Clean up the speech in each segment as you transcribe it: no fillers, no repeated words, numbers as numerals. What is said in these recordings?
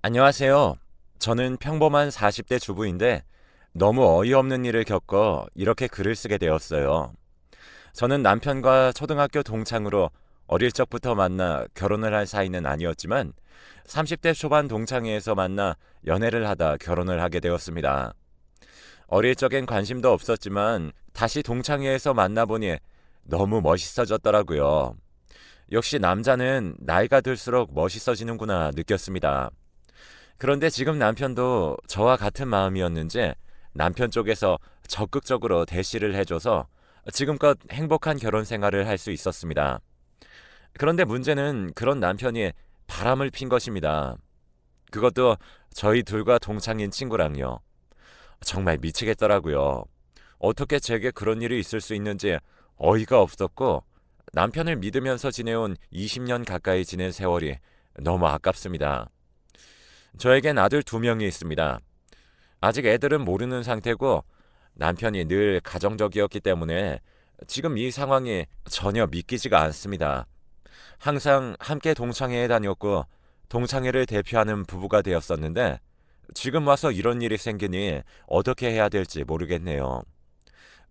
안녕하세요. 저는 평범한 40대 주부인데 너무 어이없는 일을 겪어 이렇게 글을 쓰게 되었어요. 저는 남편과 초등학교 동창으로 어릴 적부터 만나 결혼을 할 사이는 아니었지만 30대 초반 동창회에서 만나 연애를 하다 결혼을 하게 되었습니다. 어릴 적엔 관심도 없었지만 다시 동창회에서 만나보니 너무 멋있어졌더라고요. 역시 남자는 나이가 들수록 멋있어지는구나 느꼈습니다. 그런데 지금 남편도 저와 같은 마음이었는지 남편 쪽에서 적극적으로 대시를 해줘서 지금껏 행복한 결혼 생활을 할 수 있었습니다. 그런데 문제는 그런 남편이 바람을 핀 것입니다. 그것도 저희 둘과 동창인 친구랑요. 정말 미치겠더라고요. 어떻게 제게 그런 일이 있을 수 있는지 어이가 없었고 남편을 믿으면서 지내온 20년 가까이 지낸 세월이 너무 아깝습니다. 저에겐 아들 두 명이 있습니다. 아직 애들은 모르는 상태고 남편이 늘 가정적이었기 때문에 지금 이 상황이 전혀 믿기지가 않습니다. 항상 함께 동창회에 다녔고 동창회를 대표하는 부부가 되었었는데 지금 와서 이런 일이 생기니 어떻게 해야 될지 모르겠네요.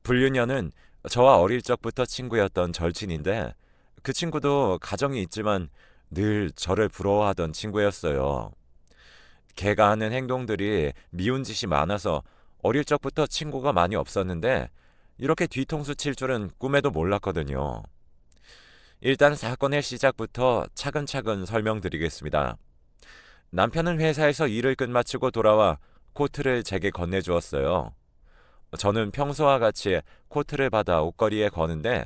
불륜녀는 저와 어릴 적부터 친구였던 절친인데 그 친구도 가정이 있지만 늘 저를 부러워하던 친구였어요. 걔가 하는 행동들이 미운 짓이 많아서 어릴 적부터 친구가 많이 없었는데 이렇게 뒤통수 칠 줄은 꿈에도 몰랐거든요. 일단 사건의 시작부터 차근차근 설명드리겠습니다. 남편은 회사에서 일을 끝마치고 돌아와 코트를 제게 건네주었어요. 저는 평소와 같이 코트를 받아 옷걸이에 거는데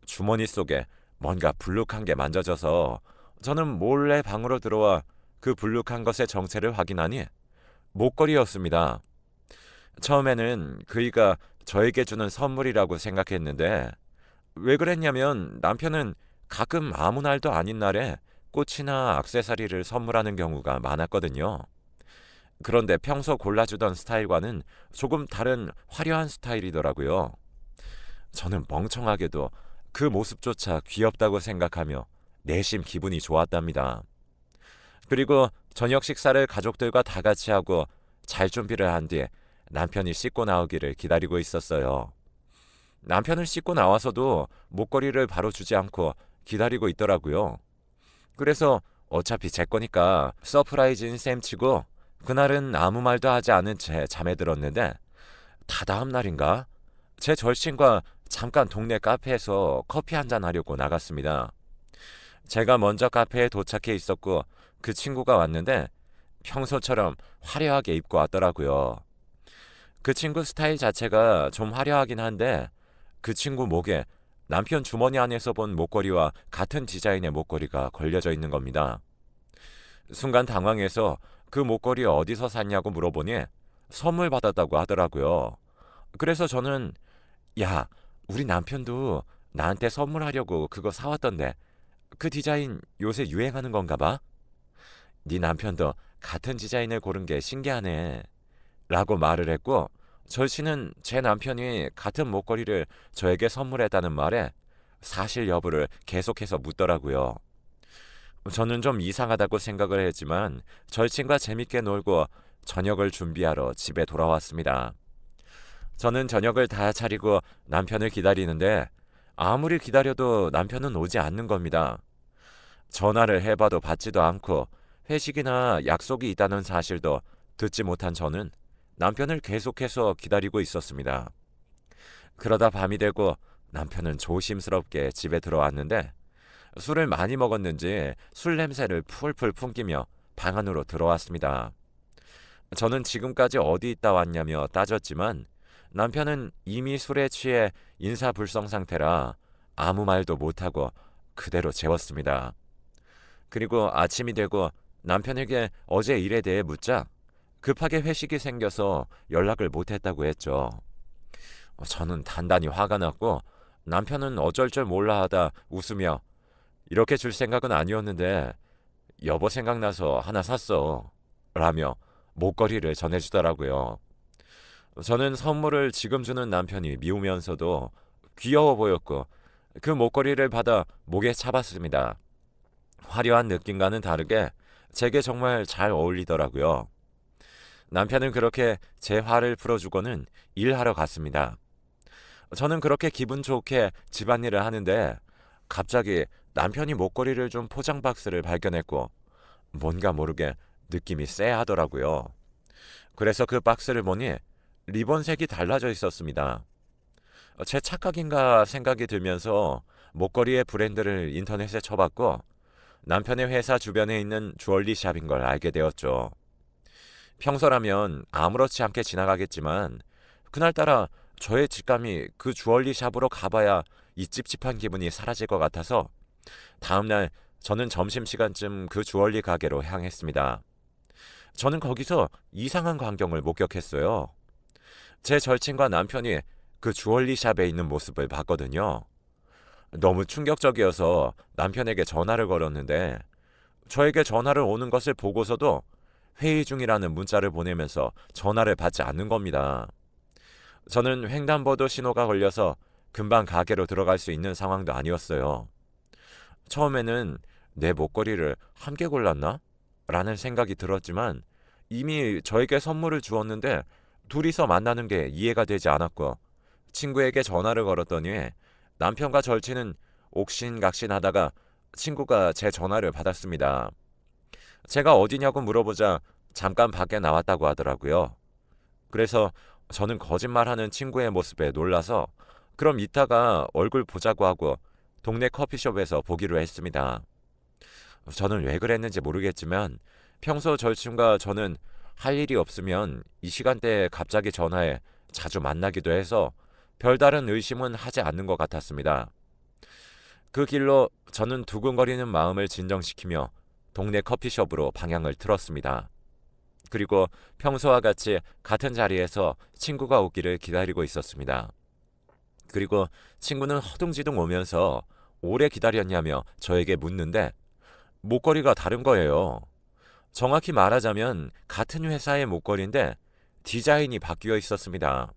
주머니 속에 뭔가 불룩한 게 만져져서 저는 몰래 방으로 들어와 그 불룩한 것의 정체를 확인하니 목걸이였습니다. 처음에는 그이가 저에게 주는 선물이라고 생각했는데 왜 그랬냐면 남편은 가끔 아무 날도 아닌 날에 꽃이나 액세서리를 선물하는 경우가 많았거든요. 그런데 평소 골라주던 스타일과는 조금 다른 화려한 스타일이더라고요. 저는 멍청하게도 그 모습조차 귀엽다고 생각하며 내심 기분이 좋았답니다. 그리고 저녁 식사를 가족들과 다 같이 하고 잘 준비를 한 뒤 남편이 씻고 나오기를 기다리고 있었어요. 남편을 씻고 나와서도 목걸이를 바로 주지 않고 기다리고 있더라고요. 그래서 어차피 제 거니까 서프라이즈인 셈치고 그날은 아무 말도 하지 않은 채 잠에 들었는데 다다음 날인가 제 절친과 잠깐 동네 카페에서 커피 한잔 하려고 나갔습니다. 제가 먼저 카페에 도착해 있었고 그 친구가 왔는데 평소처럼 화려하게 입고 왔더라고요. 그 친구 스타일 자체가 좀 화려하긴 한데 그 친구 목에 남편 주머니 안에서 본 목걸이와 같은 디자인의 목걸이가 걸려져 있는 겁니다. 순간 당황해서 그 목걸이 어디서 샀냐고 물어보니 선물 받았다고 하더라고요. 그래서 저는 야, 우리 남편도 나한테 선물하려고 그거 사왔던데 그 디자인 요새 유행하는 건가 봐? 네 남편도 같은 디자인을 고른 게 신기하네. 라고 말을 했고 절친은 제 남편이 같은 목걸이를 저에게 선물했다는 말에 사실 여부를 계속해서 묻더라고요. 저는 좀 이상하다고 생각을 했지만 절친과 재밌게 놀고 저녁을 준비하러 집에 돌아왔습니다. 저는 저녁을 다 차리고 남편을 기다리는데 아무리 기다려도 남편은 오지 않는 겁니다. 전화를 해봐도 받지도 않고 회식이나 약속이 있다는 사실도 듣지 못한 저는 남편을 계속해서 기다리고 있었습니다. 그러다 밤이 되고 남편은 조심스럽게 집에 들어왔는데 술을 많이 먹었는지 술 냄새를 풀풀 풍기며 방 안으로 들어왔습니다. 저는 지금까지 어디 있다 왔냐며 따졌지만 남편은 이미 술에 취해 인사불성 상태라 아무 말도 못하고 그대로 재웠습니다. 그리고 아침이 되고 남편에게 어제 일에 대해 묻자 급하게 회식이 생겨서 연락을 못했다고 했죠. 저는 단단히 화가 났고 남편은 어쩔 줄 몰라 하다 웃으며 이렇게 줄 생각은 아니었는데 여보 생각나서 하나 샀어 라며 목걸이를 전해주더라고요. 저는 선물을 지금 주는 남편이 미우면서도 귀여워 보였고 그 목걸이를 받아 목에 차봤습니다. 화려한 느낌과는 다르게 제게 정말 잘 어울리더라고요. 남편은 그렇게 제 화를 풀어주고는 일하러 갔습니다. 저는 그렇게 기분 좋게 집안일을 하는데 갑자기 남편이 목걸이를 준 포장 박스를 발견했고 뭔가 모르게 느낌이 쎄하더라고요. 그래서 그 박스를 보니 리본색이 달라져 있었습니다. 제 착각인가 생각이 들면서 목걸이의 브랜드를 인터넷에 쳐봤고 남편의 회사 주변에 있는 주얼리 샵인 걸 알게 되었죠. 평소라면 아무렇지 않게 지나가겠지만 그날따라 저의 직감이 그 주얼리 샵으로 가봐야 이 찝찝한 기분이 사라질 것 같아서 다음날 저는 점심시간쯤 그 주얼리 가게로 향했습니다. 저는 거기서 이상한 광경을 목격했어요. 제 절친과 남편이 그 주얼리 샵에 있는 모습을 봤거든요. 너무 충격적이어서 남편에게 전화를 걸었는데 저에게 전화를 오는 것을 보고서도 회의 중이라는 문자를 보내면서 전화를 받지 않는 겁니다. 저는 횡단보도 신호가 걸려서 금방 가게로 들어갈 수 있는 상황도 아니었어요. 처음에는 내 목걸이를 함께 골랐나? 라는 생각이 들었지만 이미 저에게 선물을 주었는데 둘이서 만나는 게 이해가 되지 않았고 친구에게 전화를 걸었더니 남편과 절친은 옥신각신하다가 친구가 제 전화를 받았습니다. 제가 어디냐고 물어보자 잠깐 밖에 나왔다고 하더라고요. 그래서 저는 거짓말하는 친구의 모습에 놀라서 그럼 이따가 얼굴 보자고 하고 동네 커피숍에서 보기로 했습니다. 저는 왜 그랬는지 모르겠지만 평소 절친과 저는 할 일이 없으면 이 시간대에 갑자기 전화해 자주 만나기도 해서 별다른 의심은 하지 않는 것 같았습니다. 그 길로 저는 두근거리는 마음을 진정시키며 동네 커피숍으로 방향을 틀었습니다. 그리고 평소와 같이 같은 자리에서 친구가 오기를 기다리고 있었습니다. 그리고 친구는 허둥지둥 오면서 오래 기다렸냐며 저에게 묻는데 목걸이가 다른 거예요. 정확히 말하자면 같은 회사의 목걸이인데 디자인이 바뀌어 있었습니다.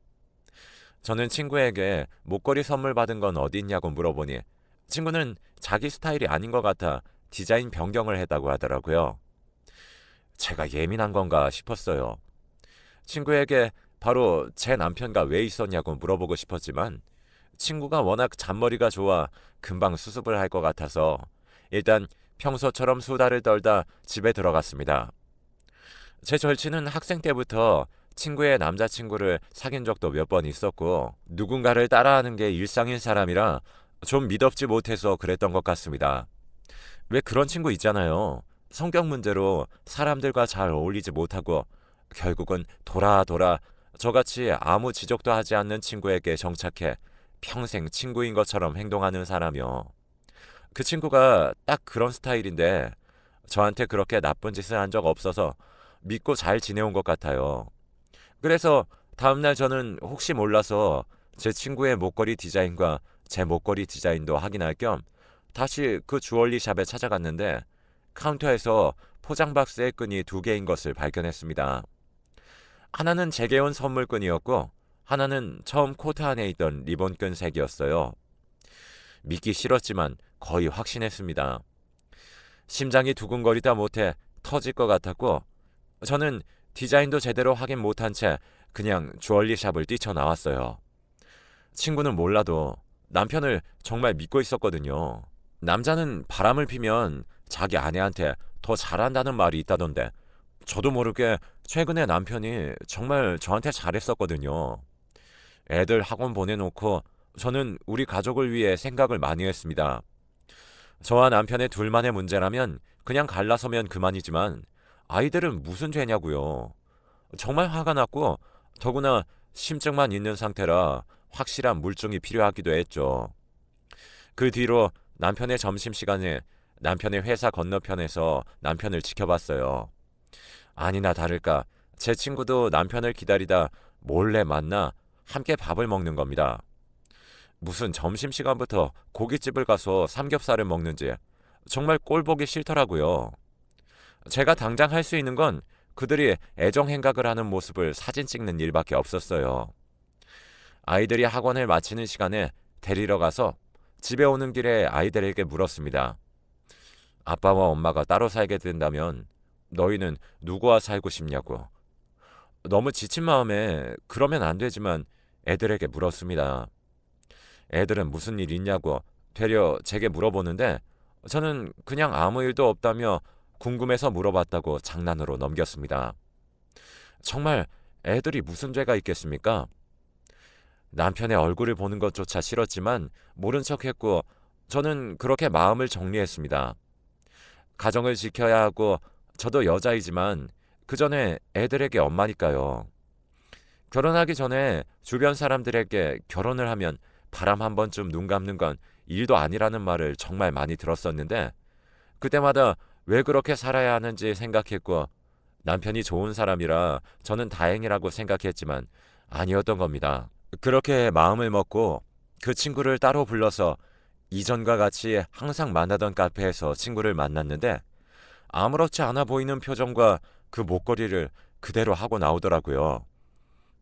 저는 친구에게 목걸이 선물 받은 건 어디 있냐고 물어보니 친구는 자기 스타일이 아닌 것 같아 디자인 변경을 했다고 하더라고요. 제가 예민한 건가 싶었어요. 친구에게 바로 제 남편과 왜 있었냐고 물어보고 싶었지만 친구가 워낙 잔머리가 좋아 금방 수습을 할 것 같아서 일단 평소처럼 수다를 떨다 집에 들어갔습니다. 제 절친은 학생 때부터 친구의 남자친구를 사귄 적도 몇 번 있었고 누군가를 따라하는 게 일상인 사람이라 좀 미덥지 못해서 그랬던 것 같습니다. 왜 그런 친구 있잖아요. 성격 문제로 사람들과 잘 어울리지 못하고 결국은 돌아 저같이 아무 지적도 하지 않는 친구에게 정착해 평생 친구인 것처럼 행동하는 사람이요. 그 친구가 딱 그런 스타일인데 저한테 그렇게 나쁜 짓을 한 적 없어서 믿고 잘 지내온 것 같아요. 그래서 다음날 저는 혹시 몰라서 제 친구의 목걸이 디자인과 제 목걸이 디자인도 확인할 겸 다시 그 주얼리 샵에 찾아갔는데 카운터에서 포장 박스의 끈이 두 개인 것을 발견했습니다. 하나는 제게 온 선물끈이었고 하나는 처음 코트 안에 있던 리본끈 색이었어요. 믿기 싫었지만 거의 확신했습니다. 심장이 두근거리다 못해 터질 것 같았고 저는 디자인도 제대로 확인 못한 채 그냥 주얼리 샵을 뛰쳐나왔어요. 친구는 몰라도 남편을 정말 믿고 있었거든요. 남자는 바람을 피면 자기 아내한테 더 잘한다는 말이 있다던데 저도 모르게 최근에 남편이 정말 저한테 잘했었거든요. 애들 학원 보내놓고 저는 우리 가족을 위해 생각을 많이 했습니다. 저와 남편의 둘만의 문제라면 그냥 갈라서면 그만이지만 아이들은 무슨 죄냐고요. 정말 화가 났고 더구나 심증만 있는 상태라 확실한 물증이 필요하기도 했죠. 그 뒤로 남편의 점심시간에 남편의 회사 건너편에서 남편을 지켜봤어요. 아니나 다를까 제 친구도 남편을 기다리다 몰래 만나 함께 밥을 먹는 겁니다. 무슨 점심시간부터 고깃집을 가서 삼겹살을 먹는지 정말 꼴보기 싫더라고요. 제가 당장 할 수 있는 건 그들이 애정 행각을 하는 모습을 사진 찍는 일밖에 없었어요. 아이들이 학원을 마치는 시간에 데리러 가서 집에 오는 길에 아이들에게 물었습니다. 아빠와 엄마가 따로 살게 된다면 너희는 누구와 살고 싶냐고. 너무 지친 마음에 그러면 안 되지만 애들에게 물었습니다. 애들은 무슨 일 있냐고 되려 제게 물어보는데 저는 그냥 아무 일도 없다며 궁금해서 물어봤다고 장난으로 넘겼습니다. 정말 애들이 무슨 죄가 있겠습니까? 남편의 얼굴을 보는 것조차 싫었지만 모른 척했고 저는 그렇게 마음을 정리했습니다. 가정을 지켜야 하고 저도 여자이지만 그 전에 애들에게 엄마니까요. 결혼하기 전에 주변 사람들에게 결혼을 하면 바람 한 번쯤 눈 감는 건 일도 아니라는 말을 정말 많이 들었었는데 그때마다 왜 그렇게 살아야 하는지 생각했고 남편이 좋은 사람이라 저는 다행이라고 생각했지만 아니었던 겁니다. 그렇게 마음을 먹고 그 친구를 따로 불러서 이전과 같이 항상 만나던 카페에서 친구를 만났는데 아무렇지 않아 보이는 표정과 그 목걸이를 그대로 하고 나오더라고요.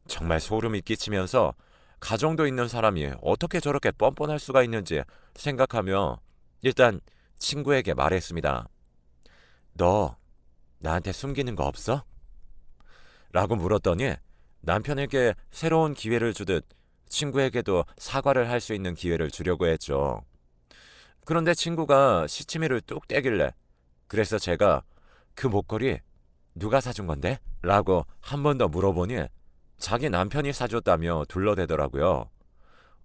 정말 소름이 끼치면서 가정도 있는 사람이 어떻게 저렇게 뻔뻔할 수가 있는지 생각하며 일단 친구에게 말했습니다. 너 나한테 숨기는 거 없어? 라고 물었더니 남편에게 새로운 기회를 주듯 친구에게도 사과를 할 수 있는 기회를 주려고 했죠. 그런데 친구가 시치미를 뚝 떼길래 그래서 제가 그 목걸이 누가 사준 건데? 라고 한 번 더 물어보니 자기 남편이 사줬다며 둘러대더라고요.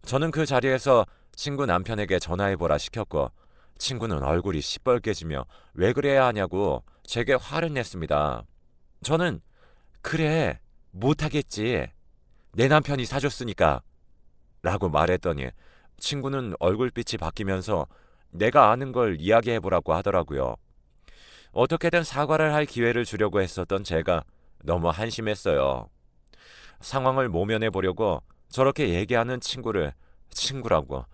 저는 그 자리에서 친구 남편에게 전화해보라 시켰고 친구는 얼굴이 시뻘개지며 왜 그래야 하냐고 제게 화를 냈습니다. 저는 그래 못하겠지 내 남편이 사줬으니까 라고 말했더니 친구는 얼굴빛이 바뀌면서 내가 아는 걸 이야기해보라고 하더라고요. 어떻게든 사과를 할 기회를 주려고 했었던 제가 너무 한심했어요. 상황을 모면해보려고 저렇게 얘기하는 친구를 친구라고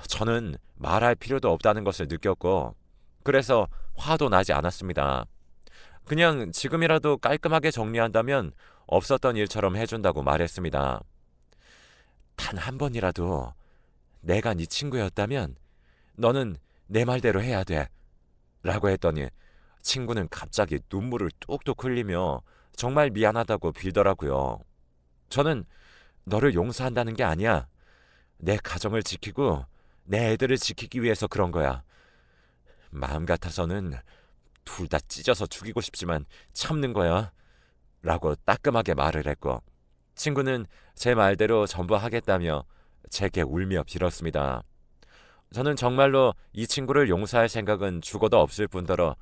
저는 말할 필요도 없다는 것을 느꼈고 그래서 화도 나지 않았습니다. 그냥 지금이라도 깔끔하게 정리한다면 없었던 일처럼 해준다고 말했습니다. 단 한 번이라도 내가 네 친구였다면 너는 내 말대로 해야 돼 라고 했더니 친구는 갑자기 눈물을 뚝뚝 흘리며 정말 미안하다고 빌더라고요. 저는 너를 용서한다는 게 아니야. 내 가정을 지키고 내 애들을 지키기 위해서 그런 거야. 마음 같아서는 둘 다 찢어서 죽이고 싶지만 참는 거야. 라고 따끔하게 말을 했고 친구는 제 말대로 전부 하겠다며 제게 울며 빌었습니다. 저는 정말로 이 친구를 용서할 생각은 죽어도 없을 뿐더러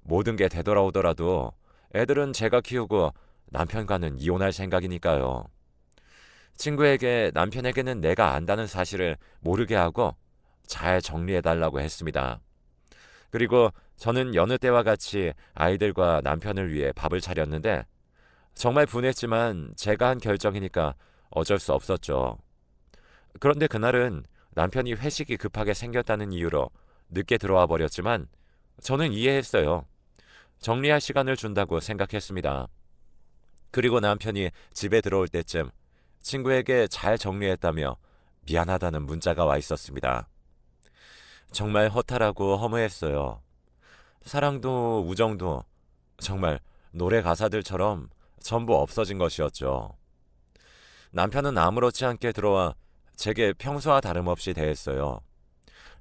모든 게 되돌아오더라도 애들은 제가 키우고 남편과는 이혼할 생각이니까요. 친구에게 남편에게는 내가 안다는 사실을 모르게 하고 잘 정리해달라고 했습니다. 그리고 저는 여느 때와 같이 아이들과 남편을 위해 밥을 차렸는데 정말 분했지만 제가 한 결정이니까 어쩔 수 없었죠. 그런데 그날은 남편이 회식이 급하게 생겼다는 이유로 늦게 들어와 버렸지만 저는 이해했어요. 정리할 시간을 준다고 생각했습니다. 그리고 남편이 집에 들어올 때쯤 친구에게 잘 정리했다며 미안하다는 문자가 와 있었습니다. 정말 허탈하고 허무했어요. 사랑도 우정도 정말 노래 가사들처럼 전부 없어진 것이었죠. 남편은 아무렇지 않게 들어와 제게 평소와 다름없이 대했어요.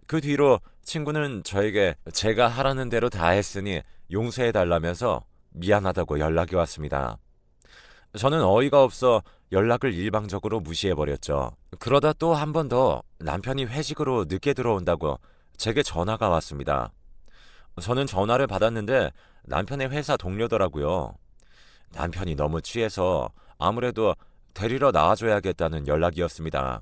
그 뒤로 친구는 저에게 제가 하라는 대로 다 했으니 용서해달라면서 미안하다고 연락이 왔습니다. 저는 어이가 없어 연락을 일방적으로 무시해버렸죠. 그러다 또 한 번 더 남편이 회식으로 늦게 들어온다고 제게 전화가 왔습니다. 저는 전화를 받았는데 남편의 회사 동료더라고요. 남편이 너무 취해서 아무래도 데리러 나와줘야겠다는 연락이었습니다.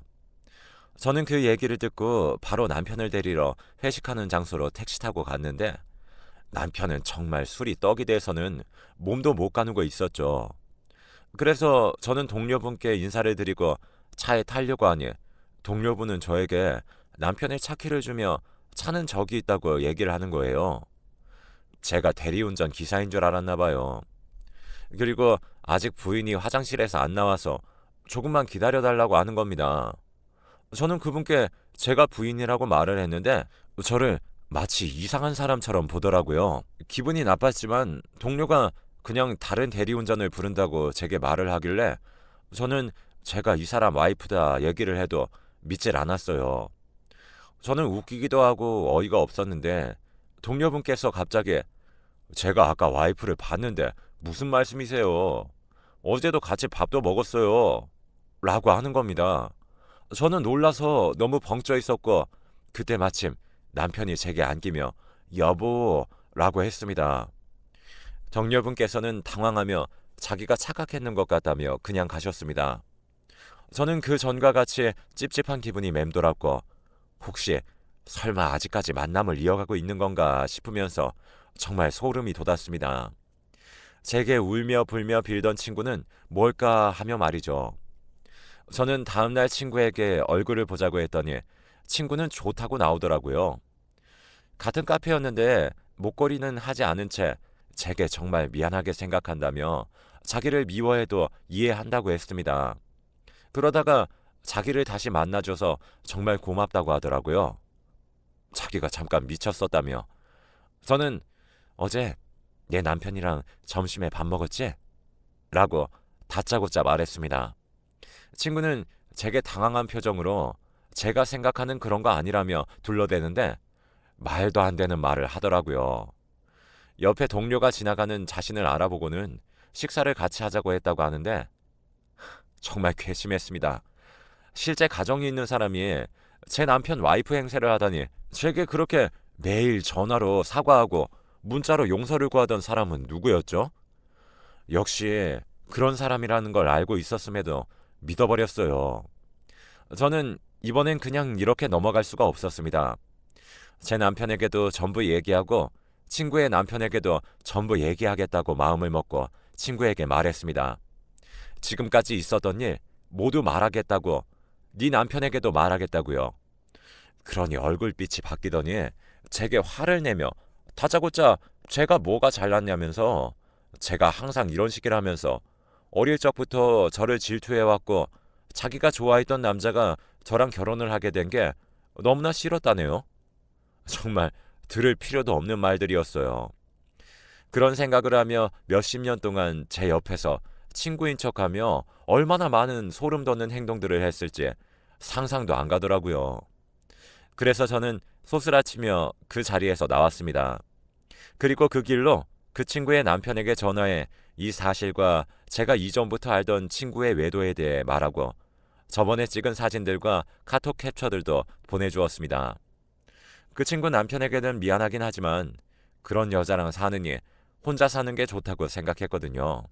저는 그 얘기를 듣고 바로 남편을 데리러 회식하는 장소로 택시 타고 갔는데 남편은 정말 술이 떡이 돼서는 몸도 못 가누고 있었죠. 그래서 저는 동료분께 인사를 드리고 차에 타려고 하니 동료분은 저에게 남편의 차 키를 주며 차는 저기 있다고 얘기를 하는 거예요. 제가 대리운전 기사인 줄 알았나 봐요. 그리고 아직 부인이 화장실에서 안 나와서 조금만 기다려달라고 하는 겁니다. 저는 그분께 제가 부인이라고 말을 했는데 저를 마치 이상한 사람처럼 보더라고요. 기분이 나빴지만 동료가 그냥 다른 대리운전을 부른다고 제게 말을 하길래 저는 제가 이 사람 와이프다 얘기를 해도 믿질 않았어요. 저는 웃기기도 하고 어이가 없었는데 동료분께서 갑자기 제가 아까 와이프를 봤는데 무슨 말씀이세요? 어제도 같이 밥도 먹었어요. 라고 하는 겁니다. 저는 놀라서 너무 벙쪄 있었고 그때 마침 남편이 제게 안기며 여보 라고 했습니다. 동료분께서는 당황하며 자기가 착각했는 것 같다며 그냥 가셨습니다. 저는 그 전과 같이 찝찝한 기분이 맴돌았고 혹시 설마 아직까지 만남을 이어가고 있는 건가 싶으면서 정말 소름이 돋았습니다. 제게 울며 불며 빌던 친구는 뭘까 하며 말이죠. 저는 다음날 친구에게 얼굴을 보자고 했더니 친구는 좋다고 나오더라고요. 같은 카페였는데 목걸이는 하지 않은 채 제게 정말 미안하게 생각한다며 자기를 미워해도 이해한다고 했습니다. 그러다가 자기를 다시 만나줘서 정말 고맙다고 하더라고요. 자기가 잠깐 미쳤었다며. 저는 어제 내 남편이랑 점심에 밥 먹었지? 라고 다짜고짜 말했습니다. 친구는 제게 당황한 표정으로 제가 생각하는 그런 거 아니라며 둘러대는데 말도 안 되는 말을 하더라고요. 옆에 동료가 지나가는 자신을 알아보고는 식사를 같이 하자고 했다고 하는데 정말 괘씸했습니다. 실제 가정이 있는 사람이 제 남편 와이프 행세를 하다니 제게 그렇게 매일 전화로 사과하고 문자로 용서를 구하던 사람은 누구였죠? 역시 그런 사람이라는 걸 알고 있었음에도 믿어버렸어요. 저는 이번엔 그냥 이렇게 넘어갈 수가 없었습니다. 제 남편에게도 전부 얘기하고 친구의 남편에게도 전부 얘기하겠다고 마음을 먹고 친구에게 말했습니다. 지금까지 있었던 일 모두 말하겠다고, 네 남편에게도 말하겠다고요. 그러니 얼굴빛이 바뀌더니 제게 화를 내며 다짜고짜 제가 뭐가 잘났냐면서 제가 항상 이런 식이라면서 어릴 적부터 저를 질투해왔고 자기가 좋아했던 남자가 저랑 결혼을 하게 된 게 너무나 싫었다네요. 정말 들을 필요도 없는 말들이었어요. 그런 생각을 하며 몇십 년 동안 제 옆에서 친구인 척하며 얼마나 많은 소름 돋는 행동들을 했을지 상상도 안 가더라고요. 그래서 저는 소스라치며 그 자리에서 나왔습니다. 그리고 그 길로 그 친구의 남편에게 전화해 이 사실과 제가 이전부터 알던 친구의 외도에 대해 말하고 저번에 찍은 사진들과 카톡 캡처들도 보내주었습니다. 그 친구 남편에게는 미안하긴 하지만 그런 여자랑 사느니 혼자 사는 게 좋다고 생각했거든요.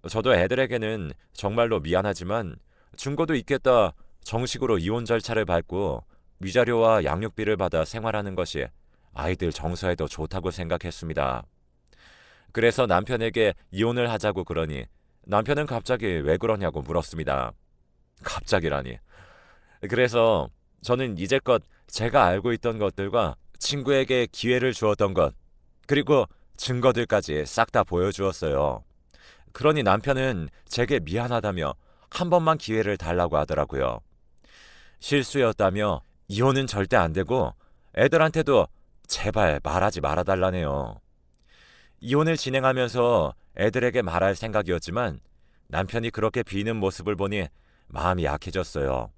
저도 애들에게는 정말로 미안하지만 증거도 있겠다 정식으로 이혼 절차를 밟고 위자료와 양육비를 받아 생활하는 것이 아이들 정서에도 좋다고 생각했습니다. 그래서 남편에게 이혼을 하자고 그러니 남편은 갑자기 왜 그러냐고 물었습니다. 갑자기라니. 그래서 저는 이제껏 제가 알고 있던 것들과 친구에게 기회를 주었던 것, 그리고 증거들까지 싹 다 보여주었어요. 그러니 남편은 제게 미안하다며 한 번만 기회를 달라고 하더라고요. 실수였다며 이혼은 절대 안 되고 애들한테도 제발 말하지 말아달라네요. 이혼을 진행하면서 애들에게 말할 생각이었지만 남편이 그렇게 비는 모습을 보니 마음이 약해졌어요.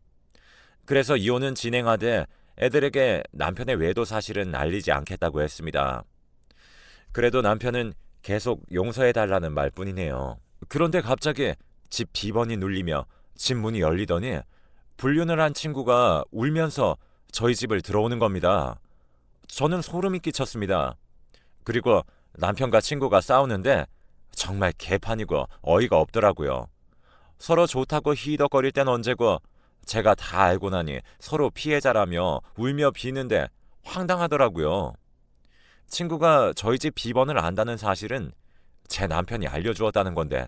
그래서 이혼은 진행하되 애들에게 남편의 외도 사실은 알리지 않겠다고 했습니다. 그래도 남편은 계속 용서해달라는 말뿐이네요. 그런데 갑자기 집 비번이 눌리며 집 문이 열리더니 불륜을 한 친구가 울면서 저희 집을 들어오는 겁니다. 저는 소름이 끼쳤습니다. 그리고 남편과 친구가 싸우는데 정말 개판이고 어이가 없더라고요. 서로 좋다고 히덕거릴 땐 언제고 제가 다 알고 나니 서로 피해자라며 울며 비는데 황당하더라고요. 친구가 저희 집 비번을 안다는 사실은 제 남편이 알려주었다는 건데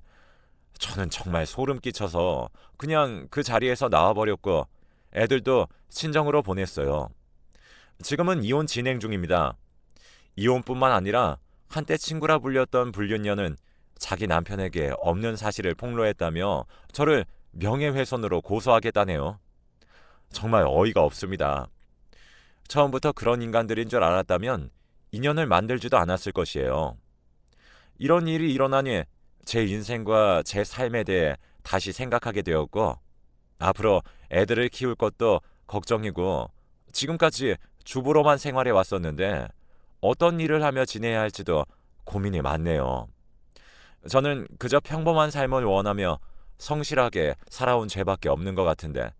저는 정말 소름 끼쳐서 그냥 그 자리에서 나와버렸고 애들도 친정으로 보냈어요. 지금은 이혼 진행 중입니다. 이혼뿐만 아니라 한때 친구라 불렸던 불륜녀는 자기 남편에게 없는 사실을 폭로했다며 저를 명예훼손으로 고소하겠다네요. 정말 어이가 없습니다. 처음부터 그런 인간들인 줄 알았다면 인연을 만들지도 않았을 것이에요. 이런 일이 일어나니 제 인생과 제 삶에 대해 다시 생각하게 되었고, 앞으로 애들을 키울 것도 걱정이고, 지금까지 주부로만 생활해 왔었는데 어떤 일을 하며 지내야 할지도 고민이 많네요. 저는 그저 평범한 삶을 원하며 성실하게 살아온 죄밖에 없는 것 같은데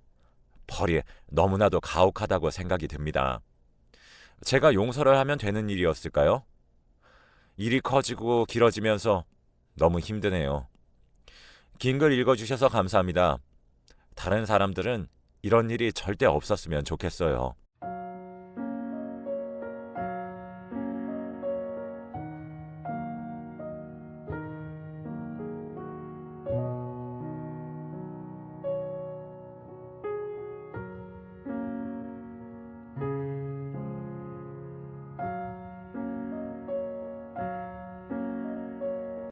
벌이 너무나도 가혹하다고 생각이 듭니다. 제가 용서를 하면 되는 일이었을까요? 일이 커지고 길어지면서 너무 힘드네요. 긴 글 읽어주셔서 감사합니다. 다른 사람들은 이런 일이 절대 없었으면 좋겠어요.